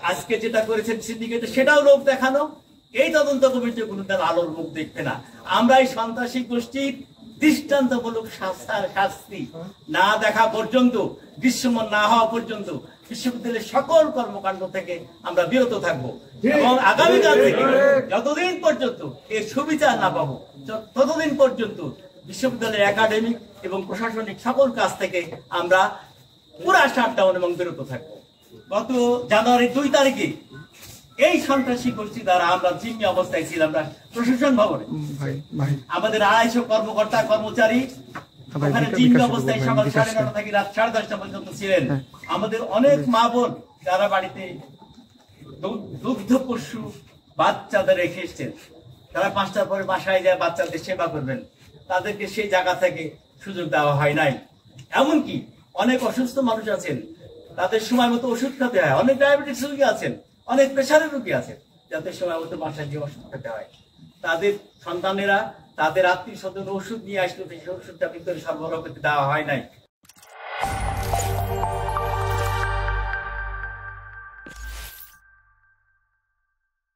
আজকে যেটা করেছেন সিন্ডিকেটে সেটাও লোক দেখানো। এই তদন্ত কমিটি কোনো তার আলোর মুখ দেখবে না। আমরা এই সন্ত্রাসী গোষ্ঠীর দৃষ্টান্তমূলক শাস্তি না দেখা পর্যন্ত, দৃশ্যমান না হওয়া পর্যন্ত বিশ্ববিদ্যালয়ের সকল কর্মকাণ্ড থেকে আমরা বিরত থাকবো এবং আগামীকাল থেকে যতদিন পর্যন্ত এর সুবিচার না পাবো ততদিন পর্যন্ত বিশ্ববিদ্যালয়ের একাডেমিক এবং প্রশাসনিক সকল কাজ থেকে আমরা পুরা শাটডাউন এবং বিরত থাকবো। গত জানুয়ারির 2 তারিখে এই সন্ত্রাসী গোষ্ঠী দ্বারা আমরা জিম্মি অবস্থায় ছিলাম প্রশাসন ভবনে। আমাদের 250 কর্মকর্তা কর্মচারী ওখানে জিম্মি অবস্থায় সকাল 9:30 থেকে রাত 10:30 পর্যন্ত ছিলেন। আমাদের অনেক মা বোন যারা বাড়িতে দুগ্ধ পশু বাচ্চাদের রেখে এসছেন, তারা 5টার পরে বাসায় যায় বাচ্চাদের সেবা করবেন, তাদেরকে সেই জায়গা থেকে সুযোগ দেওয়া হয় নাই। এমনকি অনেক অসুস্থ মানুষ আছেন, তাদের সময় মতো ওষুধ খেতে হয়। অনেক ডায়াবেটিস রোগী আছেন, অনেক প্রেশারের রোগী আছেন, যাদের সময় মতো বাসায় গিয়ে ওষুধ খেতে হয়। তাদের সন্তানেরা তাদের আত্মীয় স্বজন ওষুধ নিয়ে আসলে সেই ওষুধটা ভিতরে সরবরাহ করতে দেওয়া হয় নাই।